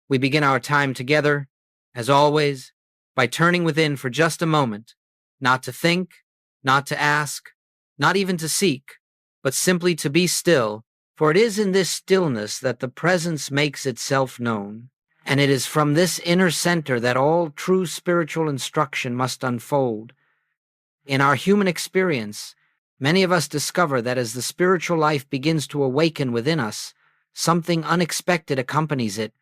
We begin our time together, as always, by turning within for just a moment, not to think, not to ask, not even to seek, but simply to be still, for it is in this stillness that the presence makes itself known, and it is from this inner center that all true spiritual instruction must unfold. In our human experience, many of us discover that as the spiritual life begins to awaken within us, something unexpected accompanies it.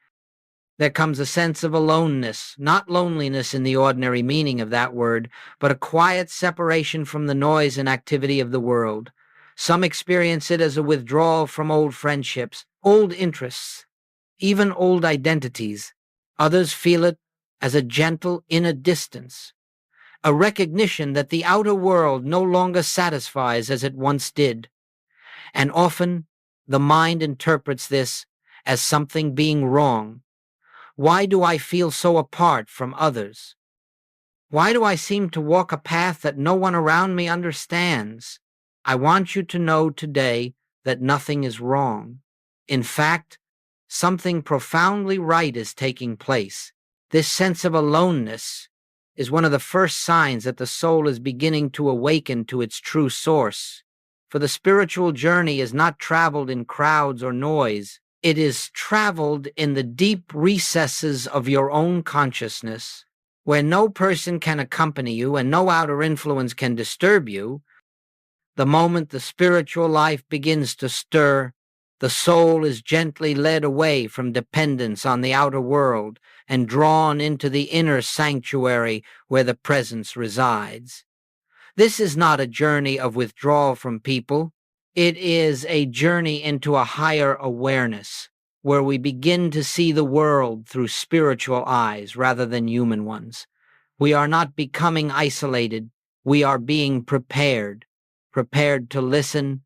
There comes a sense of aloneness, not loneliness in the ordinary meaning of that word, but a quiet separation from the noise and activity of the world. Some experience it as a withdrawal from old friendships, old interests, even old identities. Others feel it as a gentle inner distance, a recognition that the outer world no longer satisfies as it once did. And often the mind interprets this as something being wrong. Why do I feel so apart from others? Why do I seem to walk a path that no one around me understands? I want you to know today that nothing is wrong. In fact, something profoundly right is taking place. This sense of aloneness is one of the first signs that the soul is beginning to awaken to its true source. For the spiritual journey is not traveled in crowds or noise. It is traveled in the deep recesses of your own consciousness, where no person can accompany you and no outer influence can disturb you. The moment the spiritual life begins to stir, the soul is gently led away from dependence on the outer world and drawn into the inner sanctuary where the presence resides. This is not a journey of withdrawal from people. It is a journey into a higher awareness, where we begin to see the world through spiritual eyes rather than human ones. We are not becoming isolated. We are being prepared to listen,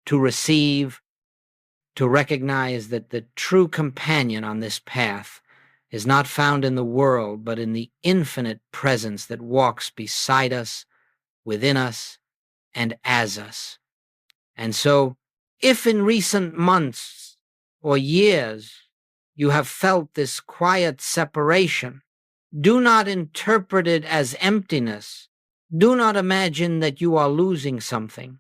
to receive, to recognize that the true companion on this path is not found in the world, but in the infinite presence that walks beside us, within us, and as us. And so, if in recent months or years you have felt this quiet separation, do not interpret it as emptiness. Do not imagine that you are losing something.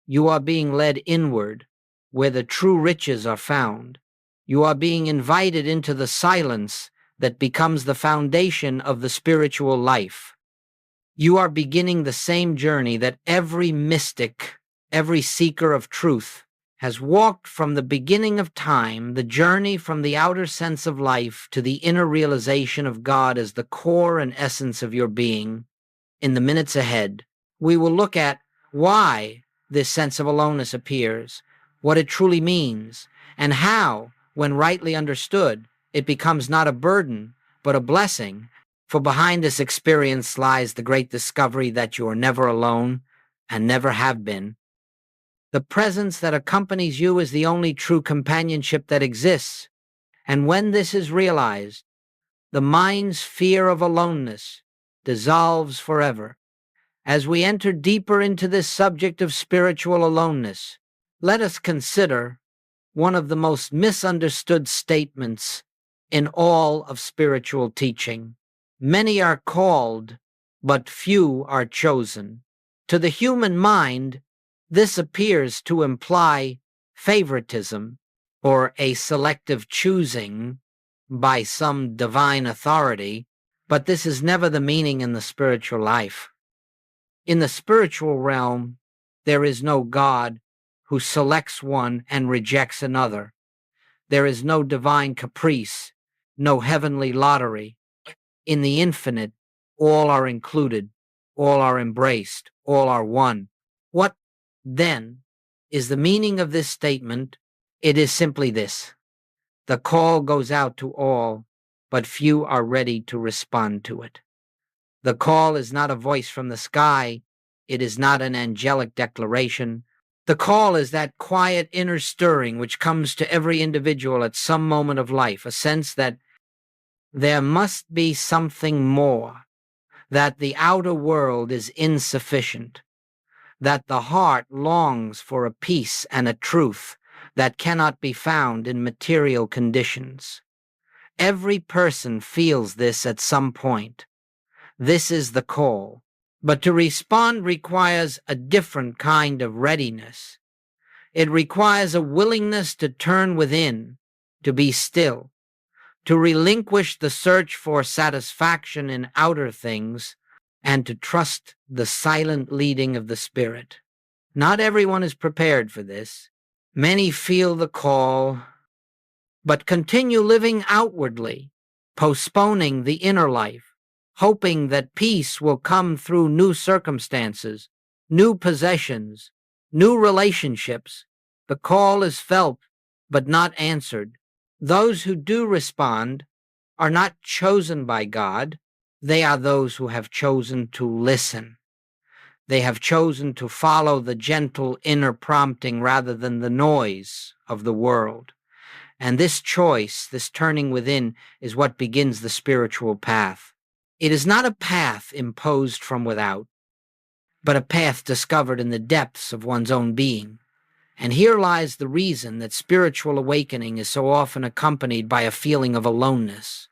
You are being led inward, where the true riches are found. You are being invited into the silence that becomes the foundation of the spiritual life. You are beginning the same journey that every mystic, every seeker of truth has walked from the beginning of time, the journey from the outer sense of life to the inner realization of God as the core and essence of your being. In the minutes ahead, we will look at why this sense of aloneness appears, what it truly means, and how, when rightly understood, it becomes not a burden, but a blessing. For behind this experience lies the great discovery that you are never alone and never have been. The presence that accompanies you is the only true companionship that exists, and when this is realized, the mind's fear of aloneness dissolves forever. As we enter deeper into this subject of spiritual aloneness, let us consider one of the most misunderstood statements in all of spiritual teaching. Many are called, but few are chosen. To the human mind, this appears to imply favoritism or a selective choosing by some divine authority, but this is never the meaning in the spiritual life. In the spiritual realm, there is no God who selects one and rejects another. There is no divine caprice, no heavenly lottery. In the infinite, all are included, all are embraced, all are one. What, then, is the meaning of this statement? It is simply this: the call goes out to all, but few are ready to respond to it. The call is not a voice from the sky. It is not an angelic declaration. The call is that quiet inner stirring which comes to every individual at some moment of life, a sense that there must be something more, that the outer world is insufficient, that the heart longs for a peace and a truth that cannot be found in material conditions. Every person feels this at some point. This is the call. But to respond requires a different kind of readiness. It requires a willingness to turn within, to be still, to relinquish the search for satisfaction in outer things, and to trust the silent leading of the Spirit. Not everyone is prepared for this. Many feel the call, but continue living outwardly, postponing the inner life, hoping that peace will come through new circumstances, new possessions, new relationships. The call is felt, but not answered. Those who do respond are not chosen by God. They are those who have chosen to listen. They have chosen to follow the gentle inner prompting rather than the noise of the world. And this choice, this turning within, is what begins the spiritual path. It is not a path imposed from without, but a path discovered in the depths of one's own being. And here lies the reason that spiritual awakening is so often accompanied by a feeling of aloneness.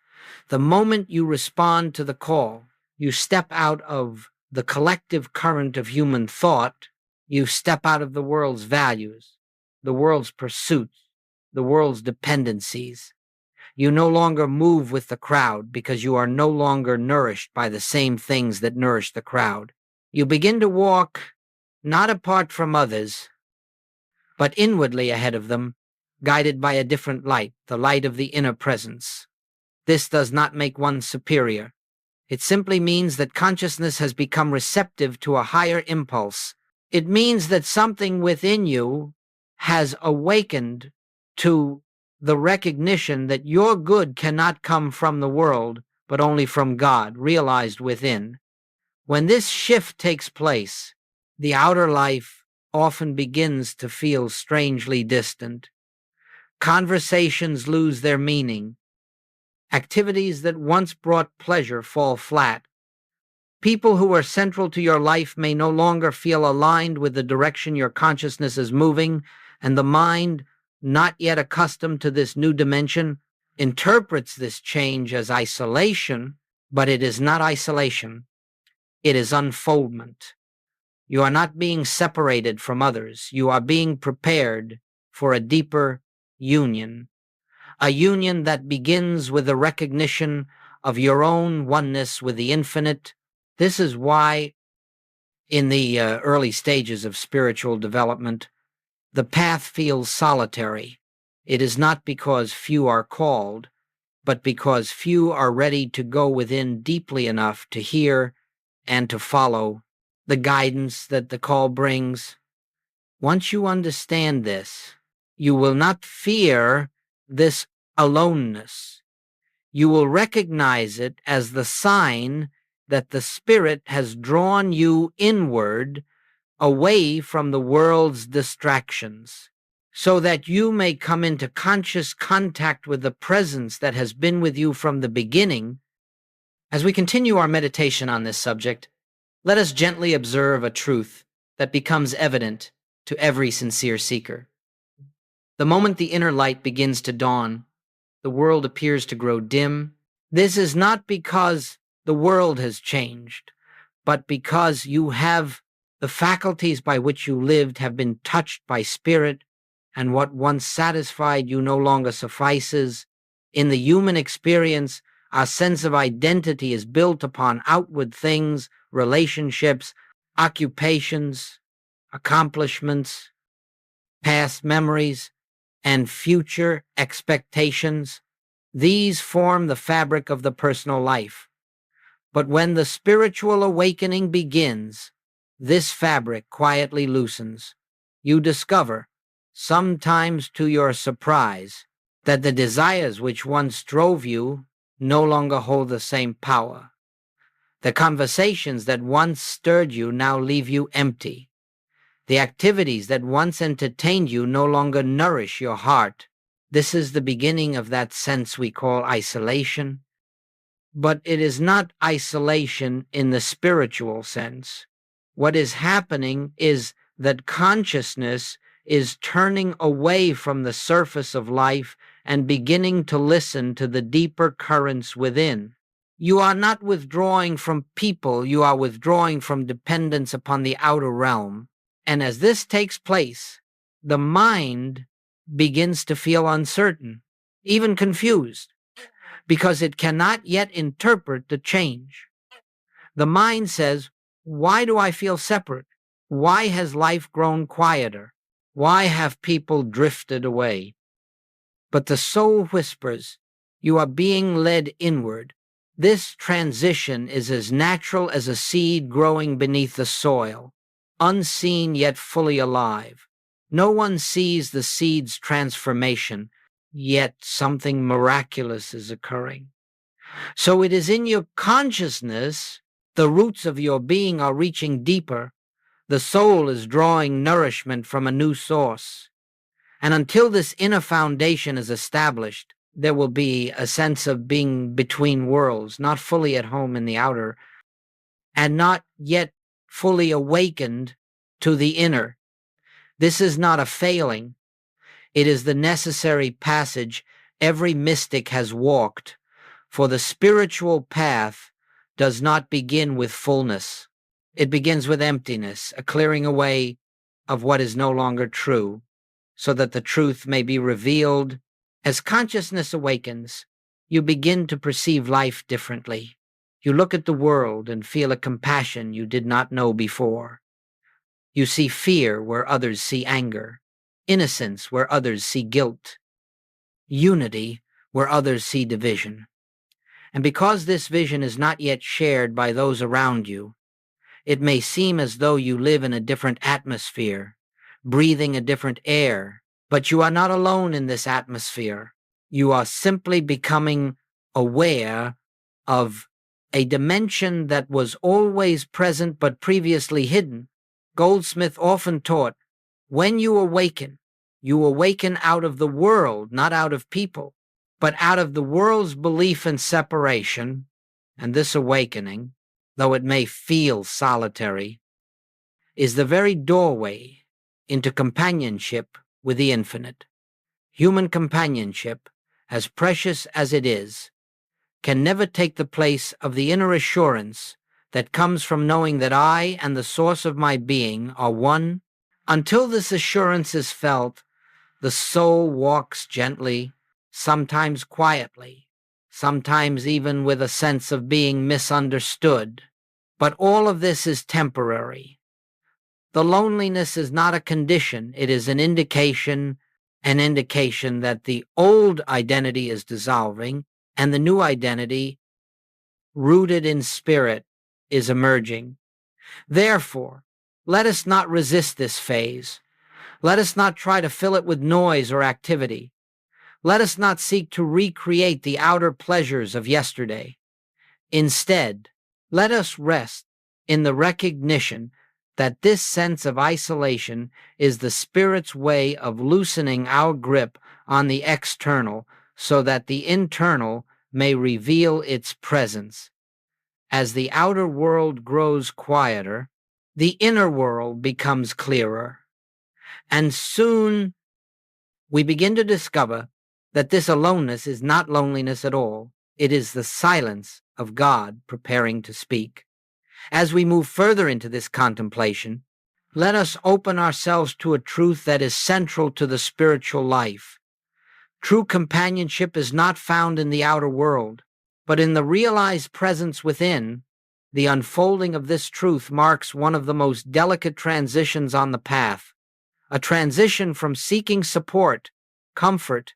The moment you respond to the call, you step out of the collective current of human thought, you step out of the world's values, the world's pursuits, the world's dependencies. You no longer move with the crowd because you are no longer nourished by the same things that nourish the crowd. You begin to walk not apart from others, but inwardly ahead of them, guided by a different light, the light of the inner presence. This does not make one superior. It simply means that consciousness has become receptive to a higher impulse. It means that something within you has awakened to the recognition that your good cannot come from the world, but only from God, realized within. When this shift takes place, the outer life often begins to feel strangely distant. Conversations lose their meaning. Activities that once brought pleasure fall flat. People who are central to your life may no longer feel aligned with the direction your consciousness is moving, and the mind, not yet accustomed to this new dimension, interprets this change as isolation, but it is not isolation. It is unfoldment. You are not being separated from others. You are being prepared for a deeper union. A union that begins with the recognition of your own oneness with the infinite. This is why, in the early stages of spiritual development, the path feels solitary. It is not because few are called, but because few are ready to go within deeply enough to hear and to follow the guidance that the call brings. Once you understand this, you will not fear this aloneness. You will recognize it as the sign that the Spirit has drawn you inward, away from the world's distractions, so that you may come into conscious contact with the presence that has been with you from the beginning. As we continue our meditation on this subject, let us gently observe a truth that becomes evident to every sincere seeker. The moment the inner light begins to dawn, the world appears to grow dim. This is not because the world has changed, but because the faculties by which you lived have been touched by spirit, and what once satisfied you no longer suffices. In the human experience, our sense of identity is built upon outward things, relationships, occupations, accomplishments, past memories, and future expectations. These form the fabric of the personal life. But when the spiritual awakening begins, this fabric quietly loosens. You discover, sometimes to your surprise, that the desires which once drove you no longer hold the same power. The conversations that once stirred you now leave you empty. The activities that once entertained you no longer nourish your heart. This is the beginning of that sense we call isolation. But it is not isolation in the spiritual sense. What is happening is that consciousness is turning away from the surface of life and beginning to listen to the deeper currents within. You are not withdrawing from people, you are withdrawing from dependence upon the outer realm. And as this takes place, the mind begins to feel uncertain, even confused, because it cannot yet interpret the change. The mind says, why do I feel separate? Why has life grown quieter? Why have people drifted away? But the soul whispers, you are being led inward. This transition is as natural as a seed growing beneath the soil, unseen yet fully alive. No one sees the seed's transformation, yet something miraculous is occurring. So it is in your consciousness, the roots of your being are reaching deeper. The soul is drawing nourishment from a new source. And until this inner foundation is established, there will be a sense of being between worlds, not fully at home in the outer, and not yet fully awakened to the inner. This is not a failing. It is the necessary passage every mystic has walked, for the spiritual path does not begin with fullness. It begins with emptiness, a clearing away of what is no longer true, so that the truth may be revealed. As consciousness awakens, you begin to perceive life differently. You look at the world and feel a compassion you did not know before. You see fear where others see anger, innocence where others see guilt, unity where others see division. And because this vision is not yet shared by those around you, it may seem as though you live in a different atmosphere, breathing a different air, but you are not alone in this atmosphere. You are simply becoming aware of a dimension that was always present but previously hidden. Goldsmith often taught, when you awaken out of the world, not out of people, but out of the world's belief in separation. And this awakening, though it may feel solitary, is the very doorway into companionship with the infinite. Human companionship, as precious as it is, can never take the place of the inner assurance that comes from knowing that I and the source of my being are one. Until this assurance is felt, the soul walks gently, sometimes quietly, sometimes even with a sense of being misunderstood. But all of this is temporary. The loneliness is not a condition, it is an indication that the old identity is dissolving and the new identity, rooted in spirit, is emerging. Therefore, let us not resist this phase. Let us not try to fill it with noise or activity. Let us not seek to recreate the outer pleasures of yesterday. Instead, let us rest in the recognition that this sense of isolation is the Spirit's way of loosening our grip on the external so that the internal may reveal its presence. As the outer world grows quieter, the inner world becomes clearer. And soon we begin to discover that this aloneness is not loneliness at all. It is the silence of God preparing to speak. As we move further into this contemplation, let us open ourselves to a truth that is central to the spiritual life. True companionship is not found in the outer world, but in the realized presence within. The unfolding of this truth marks one of the most delicate transitions on the path, a transition from seeking support, comfort,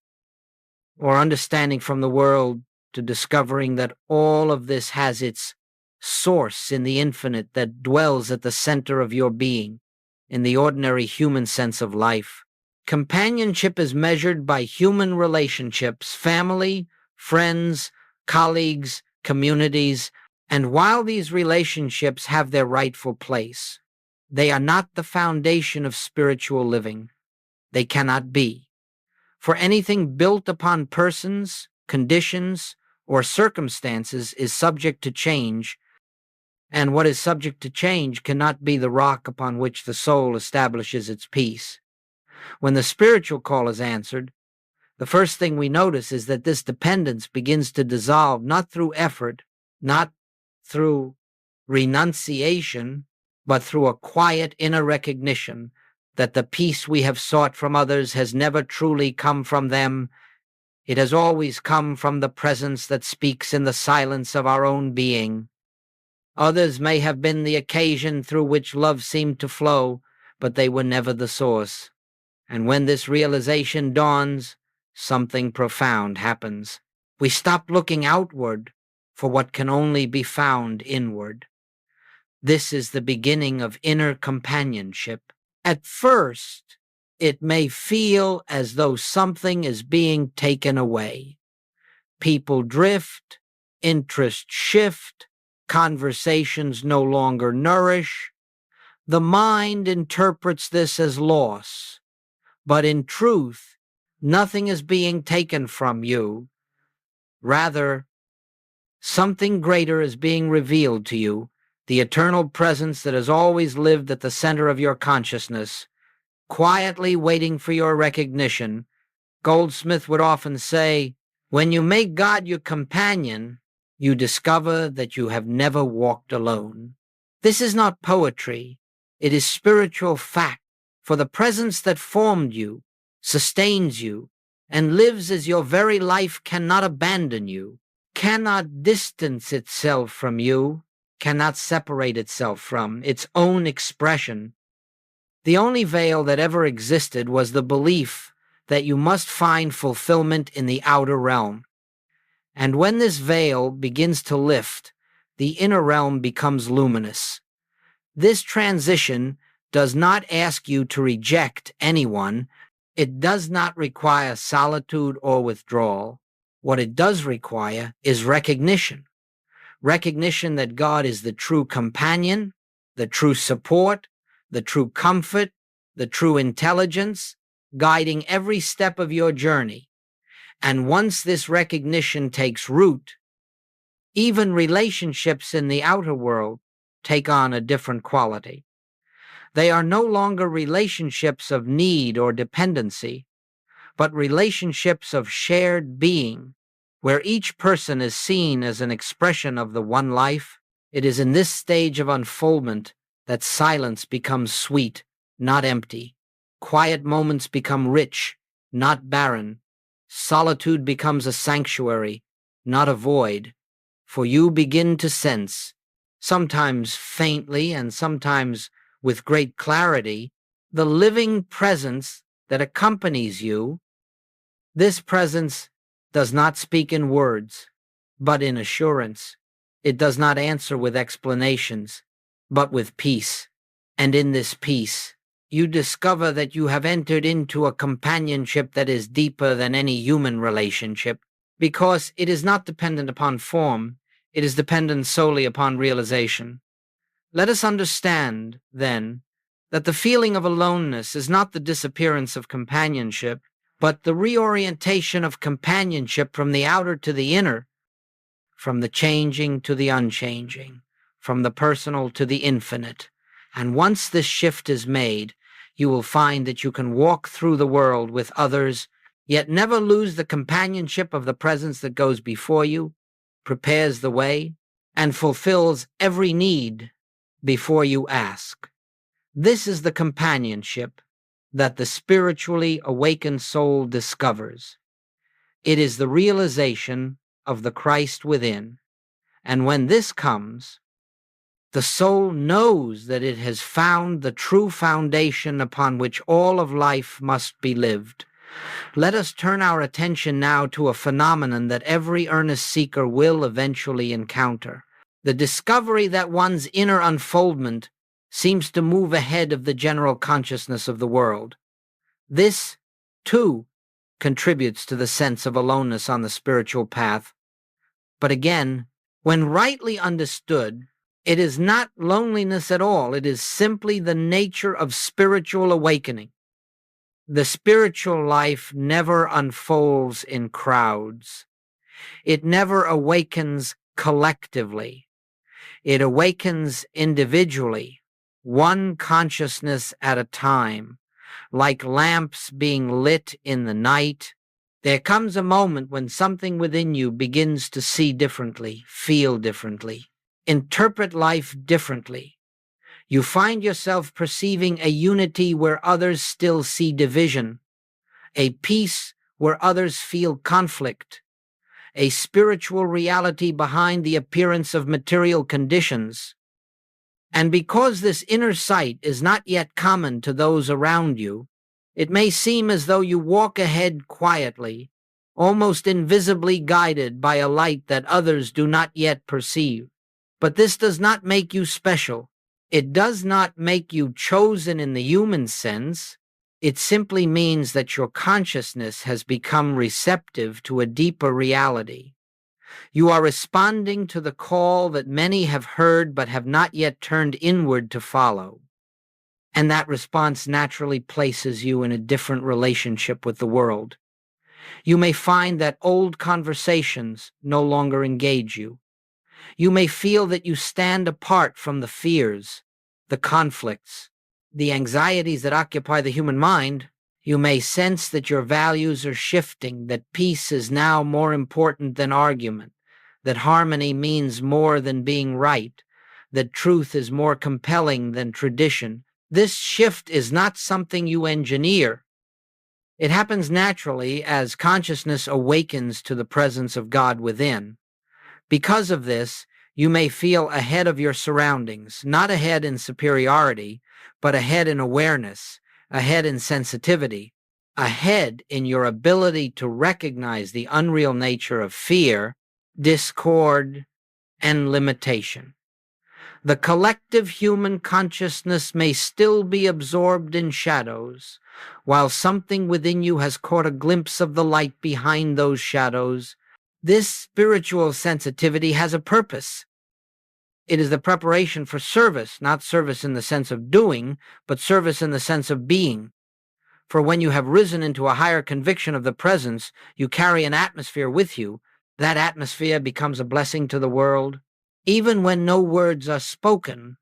or understanding from the world to discovering that all of this has its source in the infinite that dwells at the center of your being, in the ordinary human sense of life. Companionship is measured by human relationships, family, friends, colleagues, communities, and while these relationships have their rightful place, they are not the foundation of spiritual living. They cannot be. For anything built upon persons, conditions, or circumstances is subject to change, and what is subject to change cannot be the rock upon which the soul establishes its peace. When the spiritual call is answered, the first thing we notice is that this dependence begins to dissolve not through effort, not through renunciation, but through a quiet inner recognition that the peace we have sought from others has never truly come from them. It has always come from the presence that speaks in the silence of our own being. Others may have been the occasion through which love seemed to flow, but they were never the source. And when this realization dawns, something profound happens. We stop looking outward for what can only be found inward. This is the beginning of inner companionship. At first, it may feel as though something is being taken away. People drift, interests shift, conversations no longer nourish. The mind interprets this as loss, but in truth, nothing is being taken from you. Rather, something greater is being revealed to you, the eternal presence that has always lived at the center of your consciousness, quietly waiting for your recognition. Goldsmith would often say, "When you make God your companion, you discover that you have never walked alone." This is not poetry. It is spiritual fact, for the presence that formed you, sustains you, and lives as your very life cannot abandon you, cannot distance itself from you, cannot separate itself from its own expression. The only veil that ever existed was the belief that you must find fulfillment in the outer realm. And when this veil begins to lift, the inner realm becomes luminous. This transition does not ask you to reject anyone. It does not require solitude or withdrawal. What it does require is recognition. Recognition that God is the true companion, the true support, the true comfort, the true intelligence, guiding every step of your journey. And once this recognition takes root, even relationships in the outer world take on a different quality. They are no longer relationships of need or dependency, but relationships of shared being, where each person is seen as an expression of the one life. It is in this stage of unfoldment that silence becomes sweet, not empty. Quiet moments become rich, not barren. Solitude becomes a sanctuary, not a void. For you begin to sense, sometimes faintly and sometimes with great clarity, the living presence that accompanies you. This presence does not speak in words, but in assurance. It does not answer with explanations, but with peace. And in this peace, you discover that you have entered into a companionship that is deeper than any human relationship, because it is not dependent upon form, it is dependent solely upon realization. Let us understand, then, that the feeling of aloneness is not the disappearance of companionship, but the reorientation of companionship from the outer to the inner, from the changing to the unchanging, from the personal to the infinite. And once this shift is made, you will find that you can walk through the world with others, yet never lose the companionship of the presence that goes before you, prepares the way, and fulfills every need before you ask. This is the companionship that the spiritually awakened soul discovers. It is the realization of the Christ within. And when this comes, the soul knows that it has found the true foundation upon which all of life must be lived. Let us turn our attention now to a phenomenon that every earnest seeker will eventually encounter: the discovery that one's inner unfoldment seems to move ahead of the general consciousness of the world. This, too, contributes to the sense of aloneness on the spiritual path. But again, when rightly understood, it is not loneliness at all. It is simply the nature of spiritual awakening. The spiritual life never unfolds in crowds. It never awakens collectively. It awakens individually, one consciousness at a time, like lamps being lit in the night, There comes a moment when something within you begins to see differently, feel differently, interpret life differently. You find yourself perceiving a unity where others still see division, a peace where others feel conflict, a spiritual reality behind the appearance of material conditions. And because this inner sight is not yet common to those around you, it may seem as though you walk ahead quietly, almost invisibly guided by a light that others do not yet perceive. But this does not make you special. It does not make you chosen in the human sense. It simply means that your consciousness has become receptive to a deeper reality. You are responding to the call that many have heard but have not yet turned inward to follow. And that response naturally places you in a different relationship with the world. You may find that old conversations no longer engage you. You may feel that you stand apart from the fears, the conflicts, the anxieties that occupy the human mind. You may sense that your values are shifting, that peace is now more important than argument, that harmony means more than being right, that truth is more compelling than tradition. This shift is not something you engineer. It happens naturally as consciousness awakens to the presence of God within. Because of this, you may feel ahead of your surroundings, not ahead in superiority, but ahead in awareness, ahead in sensitivity, ahead in your ability to recognize the unreal nature of fear, discord, and limitation. The collective human consciousness may still be absorbed in shadows, while something within you has caught a glimpse of the light behind those shadows. This spiritual sensitivity has a purpose. It is the preparation for service, not service in the sense of doing, but service in the sense of being. For when you have risen into a higher conviction of the presence, you carry an atmosphere with you. That atmosphere becomes a blessing to the world. Even when no words are spoken,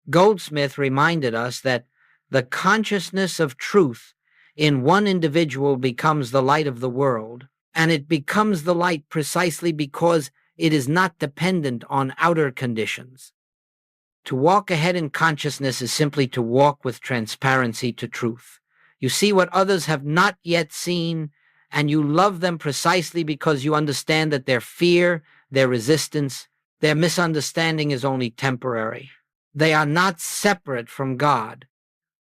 Goldsmith reminded us that the consciousness of truth in one individual becomes the light of the world, and it becomes the light precisely because it is not dependent on outer conditions. To walk ahead in consciousness is simply to walk with transparency to truth. You see what others have not yet seen, and you love them precisely because you understand that their fear, their resistance, their misunderstanding is only temporary. They are not separate from God.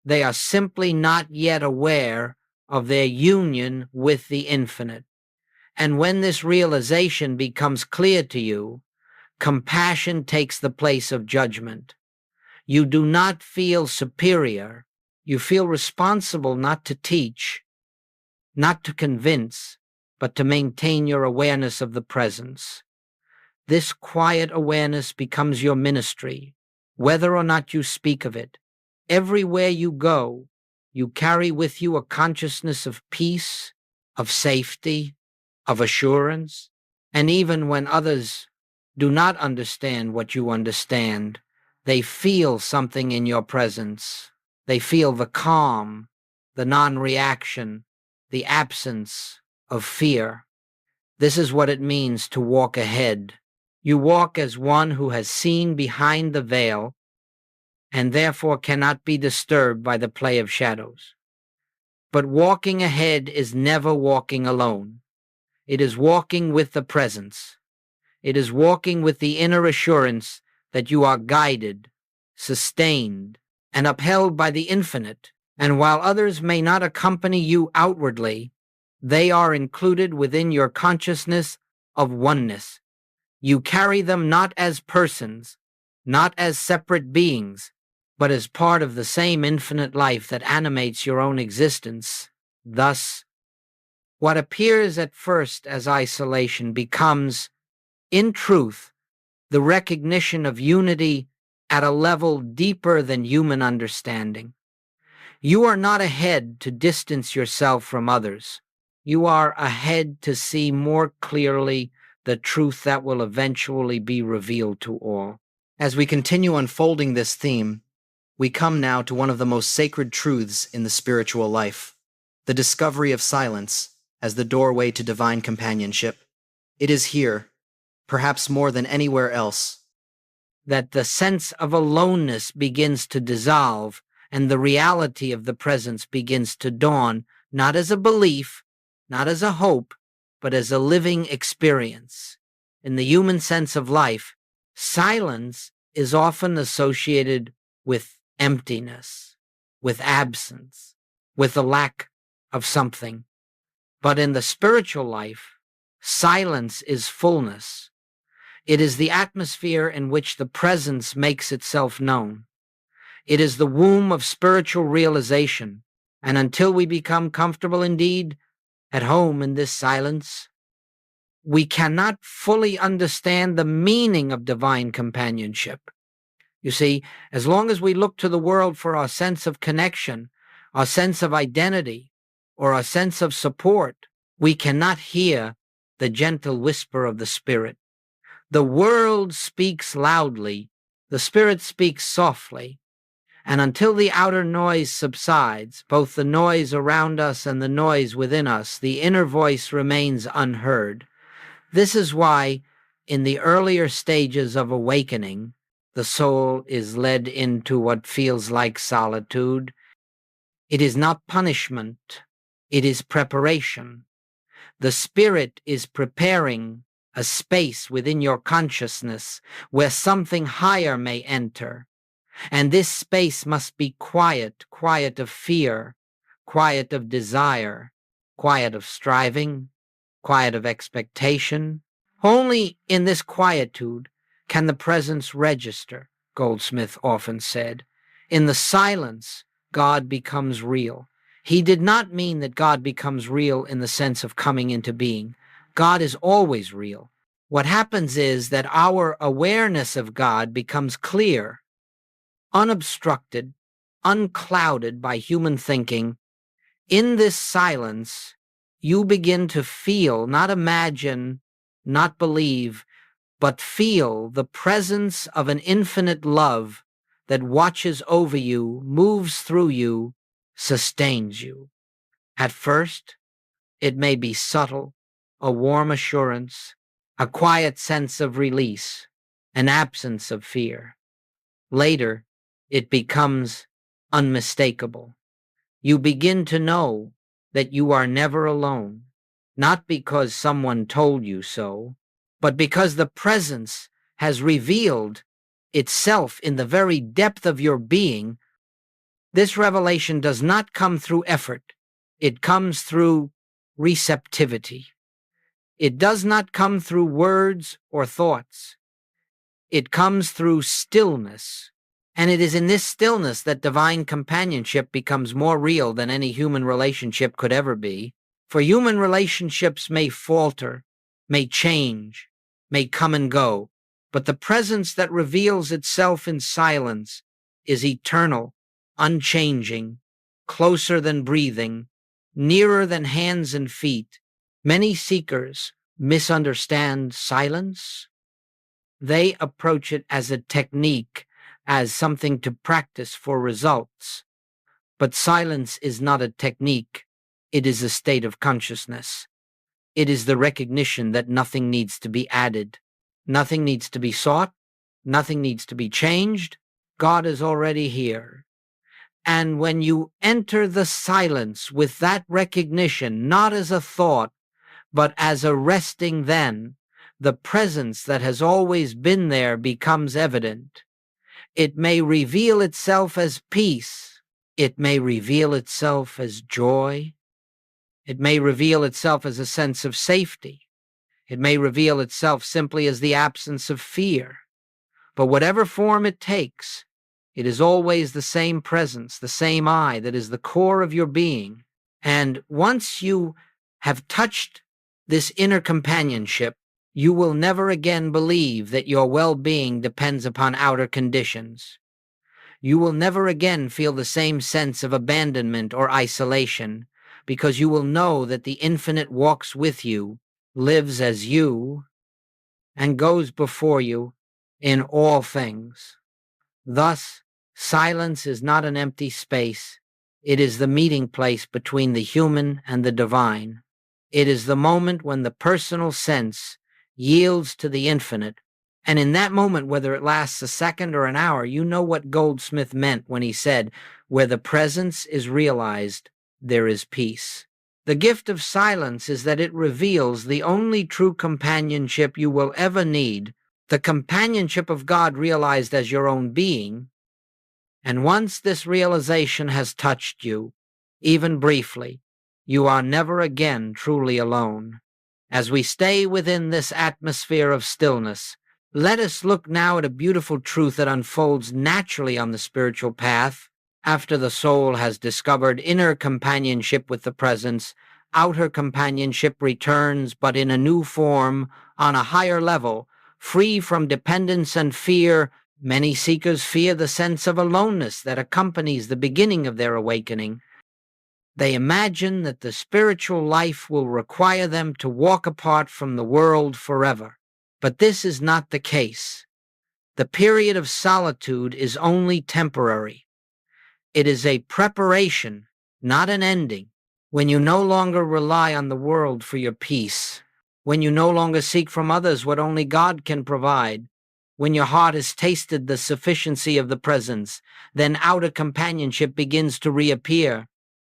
They are simply not yet aware of their union with the infinite. And when this realization becomes clear to you, compassion takes the place of judgment. You do not feel superior. You feel responsible not to teach, not to convince, but to maintain your awareness of the presence. This quiet awareness becomes your ministry, whether or not you speak of it. Everywhere you go, you carry with you a consciousness of peace, of safety, of assurance, and even when others do not understand what you understand, they feel something in your presence. They feel the calm, the non-reaction, the absence of fear. This is what it means to walk ahead. You walk as one who has seen behind the veil and therefore cannot be disturbed by the play of shadows. But walking ahead is never walking alone. It is walking with the presence. It is walking with the inner assurance that you are guided, sustained, and upheld by the infinite. And while others may not accompany you outwardly, they are included within your consciousness of oneness. You carry them not as persons, not as separate beings, but as part of the same infinite life that animates your own existence. Thus, what appears at first as isolation becomes, in truth, the recognition of unity at a level deeper than human understanding. You are not ahead to distance yourself from others. You are ahead to see more clearly the truth that will eventually be revealed to all. As we continue unfolding this theme, we come now to one of the most sacred truths in the spiritual life, the discovery of silence, as the doorway to divine companionship. It is here, perhaps more than anywhere else, that the sense of aloneness begins to dissolve and the reality of the presence begins to dawn, not as a belief, not as a hope, but as a living experience. In the human sense of life, silence is often associated with emptiness, with absence, with the lack of something. But in the spiritual life, silence is fullness. It is the atmosphere in which the presence makes itself known. It is the womb of spiritual realization, and until we become comfortable indeed, at home in this silence, we cannot fully understand the meaning of divine companionship. You see, as long as we look to the world for our sense of connection, our sense of identity, or our sense of support, we cannot hear the gentle whisper of the Spirit. The world speaks loudly, the Spirit speaks softly, and until the outer noise subsides, both the noise around us and the noise within us, the inner voice remains unheard. This is why, in the earlier stages of awakening, the soul is led into what feels like solitude. It is not punishment, it is preparation. The Spirit is preparing a space within your consciousness where something higher may enter. And this space must be quiet, quiet of fear, quiet of desire, quiet of striving, quiet of expectation. Only in this quietude can the presence register, Goldsmith often said. In the silence, God becomes real. He did not mean that God becomes real in the sense of coming into being. God is always real. What happens is that our awareness of God becomes clear, unobstructed, unclouded by human thinking. In this silence, you begin to feel, not imagine, not believe, but feel the presence of an infinite love that watches over you, moves through you, sustains you. At first, it may be subtle, a warm assurance, a quiet sense of release, an absence of fear. Later, it becomes unmistakable. You begin to know that you are never alone, not because someone told you so, but because the presence has revealed itself in the very depth of your being. This revelation does not come through effort. It comes through receptivity. It does not come through words or thoughts. It comes through stillness. And it is in this stillness that divine companionship becomes more real than any human relationship could ever be. For human relationships may falter, may change, may come and go, but the presence that reveals itself in silence is eternal, unchanging, closer than breathing, nearer than hands and feet. Many seekers misunderstand silence. They approach it as a technique, as something to practice for results. But silence is not a technique. It is a state of consciousness. It is the recognition that nothing needs to be added. Nothing needs to be sought. Nothing needs to be changed. God is already here. And when you enter the silence with that recognition, not as a thought, but as a resting then, the presence that has always been there becomes evident. It may reveal itself as peace. It may reveal itself as joy. It may reveal itself as a sense of safety. It may reveal itself simply as the absence of fear. But whatever form it takes, it is always the same presence, the same I that is the core of your being. And once you have touched this inner companionship, you will never again believe that your well-being depends upon outer conditions. You will never again feel the same sense of abandonment or isolation, because you will know that the infinite walks with you, lives as you, and goes before you in all things. Thus, silence is not an empty space. It is the meeting place between the human and the divine. It is the moment when the personal sense yields to the infinite. And in that moment, whether it lasts a second or an hour, you know what Goldsmith meant when he said, "Where the presence is realized, there is peace." The gift of silence is that it reveals the only true companionship you will ever need, the companionship of God realized as your own being. And once this realization has touched you, even briefly, you are never again truly alone. As we stay within this atmosphere of stillness, let us look now at a beautiful truth that unfolds naturally on the spiritual path. After the soul has discovered inner companionship with the presence, outer companionship returns, but in a new form, on a higher level, free from dependence and fear. Many seekers fear the sense of aloneness that accompanies the beginning of their awakening. They imagine that the spiritual life will require them to walk apart from the world forever. But this is not the case. The period of solitude is only temporary. It is a preparation, not an ending. When you no longer rely on the world for your peace, when you no longer seek from others what only God can provide, when your heart has tasted the sufficiency of the presence, then outer companionship begins to reappear.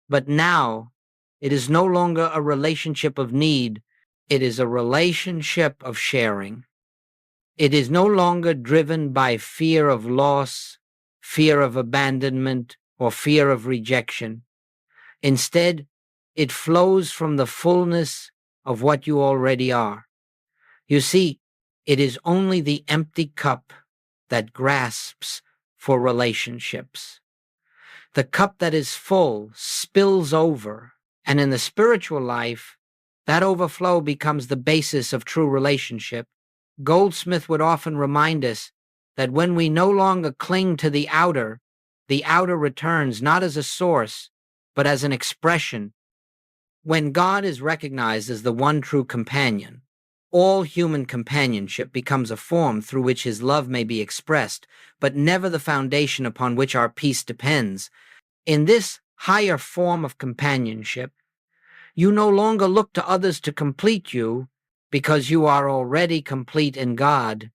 But now, it is no longer a relationship of need, it is a relationship of sharing. It is no longer driven by fear of loss, fear of abandonment, or fear of rejection. Instead, it flows from the fullness of what you already are. You see, it is only the empty cup that grasps for relationships. The cup that is full spills over, and in the spiritual life, that overflow becomes the basis of true relationship. Goldsmith would often remind us that when we no longer cling to the outer returns not as a source, but as an expression. When God is recognized as the one true companion, all human companionship becomes a form through which his love may be expressed, but never the foundation upon which our peace depends. In this higher form of companionship, you no longer look to others to complete you because you are already complete in God.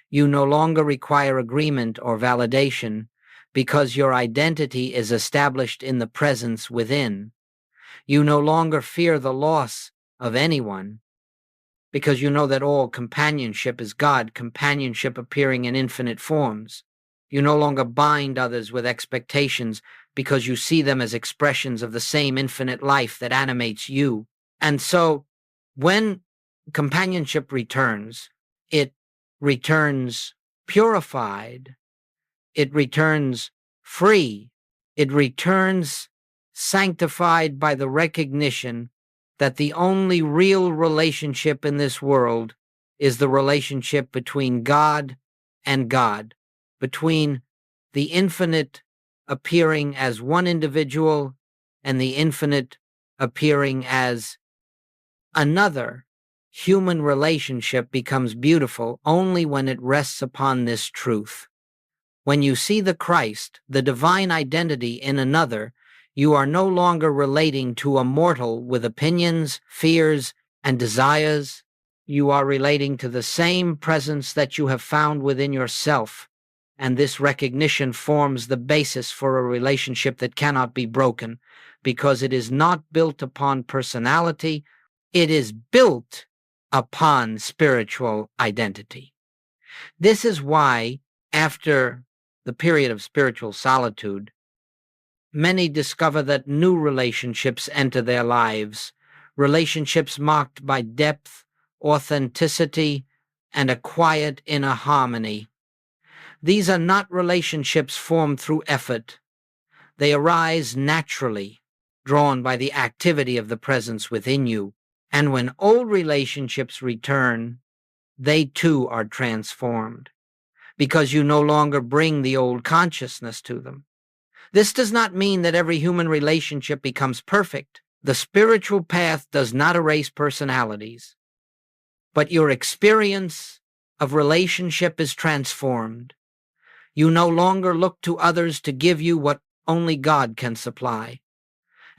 You no longer require agreement or validation because your identity is established in the presence within. You no longer fear the loss of anyone because you know that all companionship is God, companionship appearing in infinite forms. You no longer bind others with expectations because you see them as expressions of the same infinite life that animates you. And so, when companionship returns, it returns purified, it returns free, it returns sanctified by the recognition that the only real relationship in this world is the relationship between God and God, between the infinite appearing as one individual and the infinite appearing as another. Human relationship becomes beautiful only when it rests upon this truth. When you see the Christ, the divine identity in another, you are no longer relating to a mortal with opinions, fears, and desires. You are relating to the same presence that you have found within yourself, and this recognition forms the basis for a relationship that cannot be broken, because it is not built upon personality, it is built upon spiritual identity. This is why, after the period of spiritual solitude, many discover that new relationships enter their lives, relationships marked by depth, authenticity, and a quiet inner harmony. These are not relationships formed through effort. They arise naturally, drawn by the activity of the presence within you. And when old relationships return, they too are transformed, because you no longer bring the old consciousness to them. This does not mean that every human relationship becomes perfect. The spiritual path does not erase personalities, but your experience of relationship is transformed. You no longer look to others to give you what only God can supply.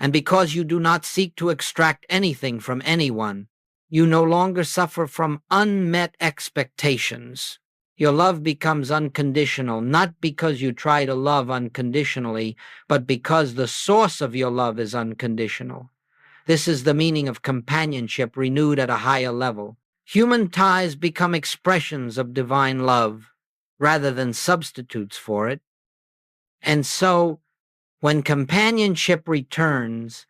And because you do not seek to extract anything from anyone, you no longer suffer from unmet expectations. Your love becomes unconditional, not because you try to love unconditionally, but because the source of your love is unconditional. This is the meaning of companionship renewed at a higher level. Human ties become expressions of divine love rather than substitutes for it. And so, when companionship returns,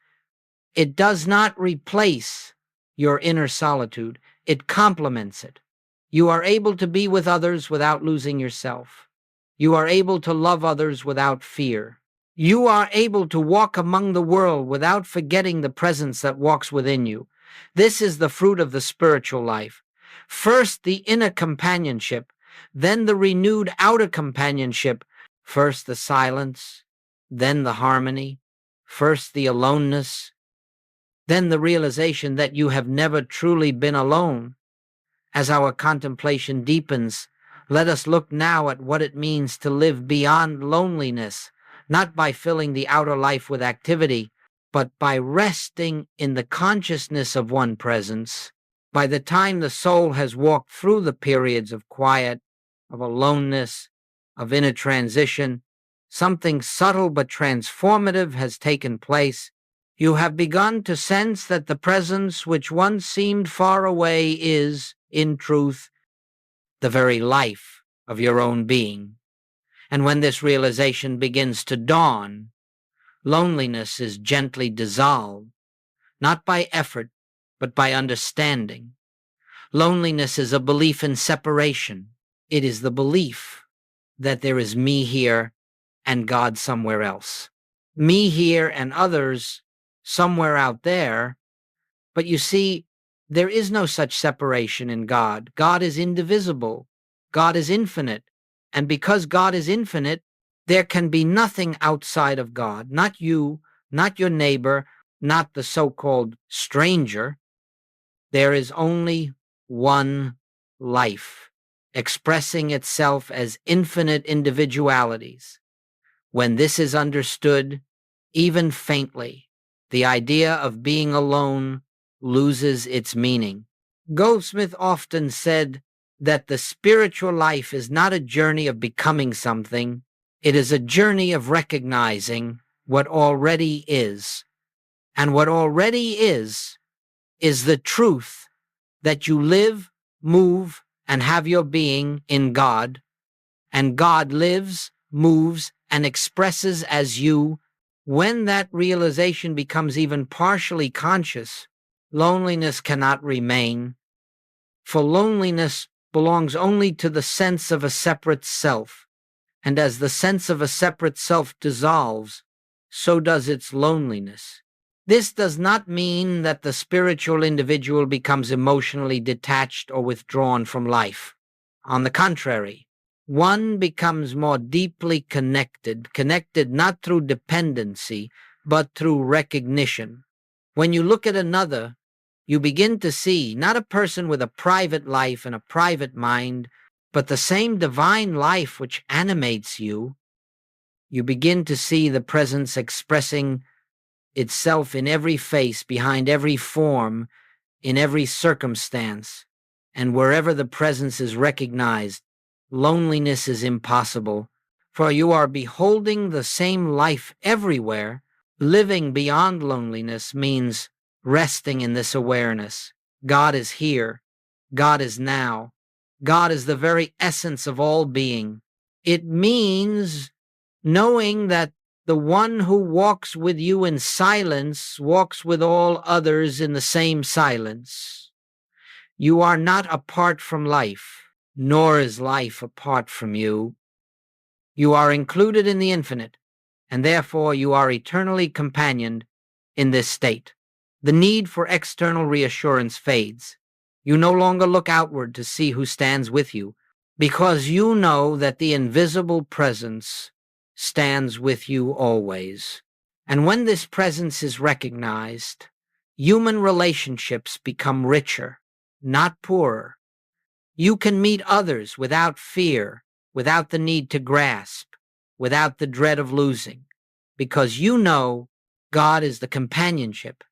it does not replace your inner solitude. It complements it. You are able to be with others without losing yourself. You are able to love others without fear. You are able to walk among the world without forgetting the presence that walks within you. This is the fruit of the spiritual life. First, the inner companionship, then the renewed outer companionship. First, the silence, then the harmony. First, the aloneness, then the realization that you have never truly been alone. As our contemplation deepens, let us look now at what it means to live beyond loneliness, not by filling the outer life with activity, but by resting in the consciousness of one presence. By the time the soul has walked through the periods of quiet, of aloneness, of inner transition, something subtle but transformative has taken place. You have begun to sense that the presence which once seemed far away is, in truth, the very life of your own being. And when this realization begins to dawn, loneliness is gently dissolved, not by effort, but by understanding. Loneliness is a belief in separation. It is the belief that there is me here and God somewhere else. Me here and others somewhere out there. But you see, there is no such separation in God. God is indivisible. God is infinite. And because God is infinite, there can be nothing outside of God. Not you, not your neighbor, not the so-called stranger. There is only one life, expressing itself as infinite individualities. When this is understood, even faintly, the idea of being alone loses its meaning. Goldsmith often said that the spiritual life is not a journey of becoming something, it is a journey of recognizing what already is. And what already is the truth that you live, move, and have your being in God, and God lives, moves, and expresses as you. When that realization becomes even partially conscious, loneliness cannot remain, for loneliness belongs only to the sense of a separate self, and as the sense of a separate self dissolves, so does its loneliness. This does not mean that the spiritual individual becomes emotionally detached or withdrawn from life. On the contrary, one becomes more deeply connected not through dependency, but through recognition. When you look at another, you begin to see not a person with a private life and a private mind, but the same divine life which animates you. You begin to see the presence expressing itself in every face, behind every form, in every circumstance. And wherever the presence is recognized, loneliness is impossible, for you are beholding the same life everywhere. Living beyond loneliness means resting in this awareness. God is here. God is now. God is the very essence of all being. It means knowing that the one who walks with you in silence walks with all others in the same silence. You are not apart from life, nor is life apart from you. You are included in the infinite, and therefore you are eternally companioned in this state. The need for external reassurance fades. You no longer look outward to see who stands with you, because you know that the invisible presence stands with you always. And when this presence is recognized, human relationships become richer, not poorer. You can meet others without fear, without the need to grasp, without the dread of losing, because you know God is the companionship.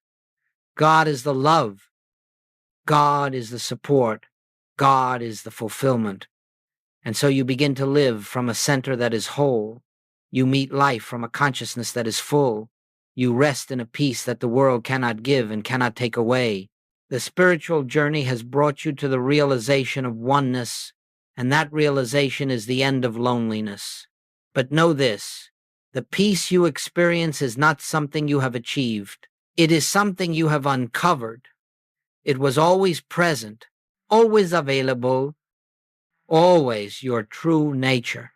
God is the love. God is the support. God is the fulfillment. And so you begin to live from a center that is whole. You meet life from a consciousness that is full. You rest in a peace that the world cannot give and cannot take away. The spiritual journey has brought you to the realization of oneness, and that realization is the end of loneliness. But know this, the peace you experience is not something you have achieved. It is something you have uncovered. It was always present, always available, always your true nature.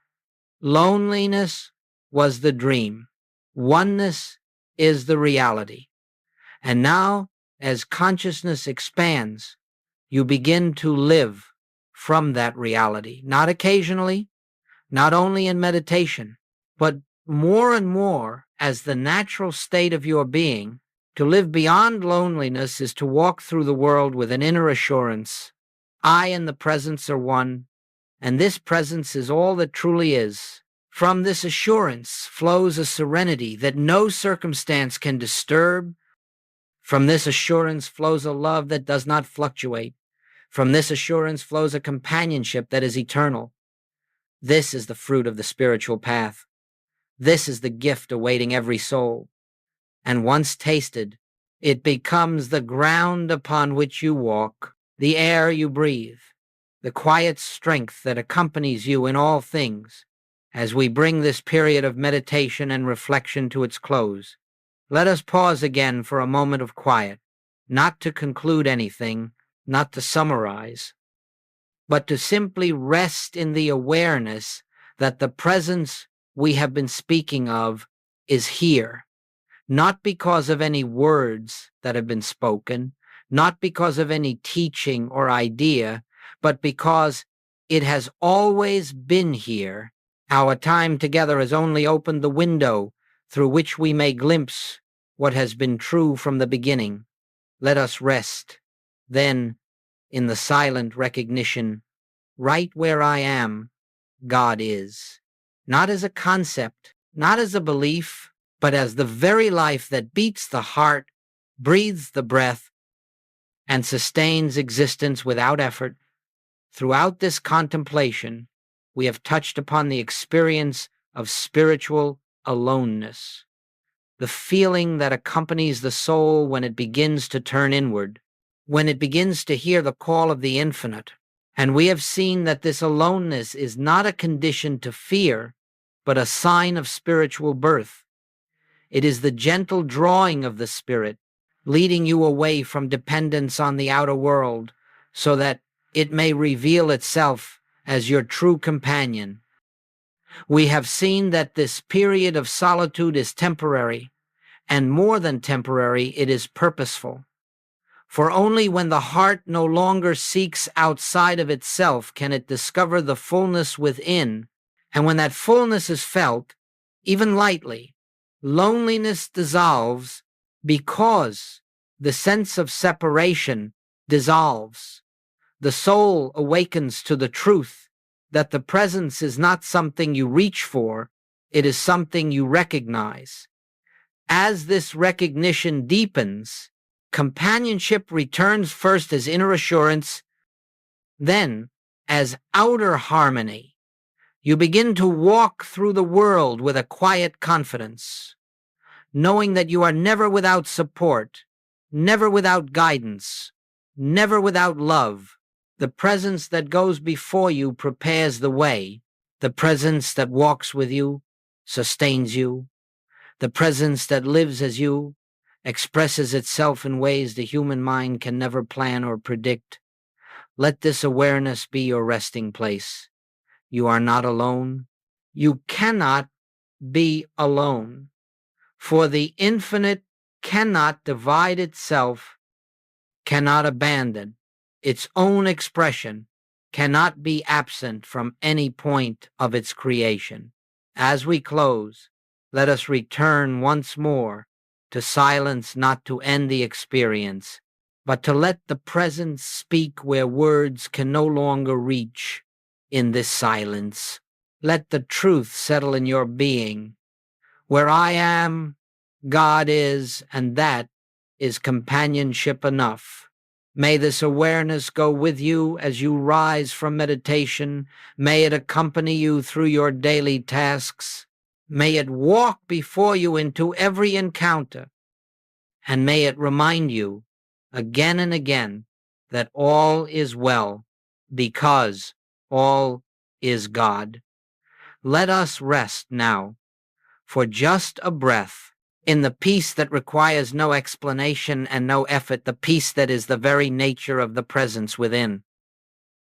Loneliness was the dream. Oneness is the reality. And now, as consciousness expands, you begin to live from that reality, not occasionally, not only in meditation, but more and more as the natural state of your being. To live beyond loneliness is to walk through the world with an inner assurance. I and the presence are one, and this presence is all that truly is. From this assurance flows a serenity that no circumstance can disturb. From this assurance flows a love that does not fluctuate. From this assurance flows a companionship that is eternal. This is the fruit of the spiritual path. This is the gift awaiting every soul. And once tasted, it becomes the ground upon which you walk, the air you breathe, the quiet strength that accompanies you in all things. As we bring this period of meditation and reflection to its close, let us pause again for a moment of quiet, not to conclude anything, not to summarize, but to simply rest in the awareness that the presence we have been speaking of is here, not because of any words that have been spoken, not because of any teaching or idea, but because it has always been here. Our time together has only opened the window through which we may glimpse what has been true from the beginning. Let us rest, then, in the silent recognition, right where I am, God is. Not as a concept, not as a belief, but as the very life that beats the heart, breathes the breath, and sustains existence without effort. Throughout this contemplation, we have touched upon the experience of spiritual aloneness, the feeling that accompanies the soul when it begins to turn inward, when it begins to hear the call of the infinite. And we have seen that this aloneness is not a condition to fear, but a sign of spiritual birth. It is the gentle drawing of the spirit, leading you away from dependence on the outer world, so that it may reveal itself as your true companion. We have seen that this period of solitude is temporary, and more than temporary, it is purposeful. For only when the heart no longer seeks outside of itself can it discover the fullness within, and when that fullness is felt, even lightly, loneliness dissolves because the sense of separation dissolves. The soul awakens to the truth that the presence is not something you reach for, it is something you recognize. As this recognition deepens, companionship returns first as inner assurance, then as outer harmony. You begin to walk through the world with a quiet confidence, knowing that you are never without support, never without guidance, never without love. The presence that goes before you prepares the way. The presence that walks with you sustains you. The presence that lives as you expresses itself in ways the human mind can never plan or predict. Let this awareness be your resting place. You are not alone. You cannot be alone, for the infinite cannot divide itself, cannot abandon its own expression, cannot be absent from any point of its creation. As we close, let us return once more to silence, not to end the experience, but to let the presence speak where words can no longer reach. In this silence, let the truth settle in your being. Where I am, God is, and that is companionship enough. May this awareness go with you as you rise from meditation. May it accompany you through your daily tasks. May it walk before you into every encounter. And may it remind you again and again that all is well because all is God. Let us rest now for just a breath in the peace that requires no explanation and no effort, the peace that is the very nature of the presence within.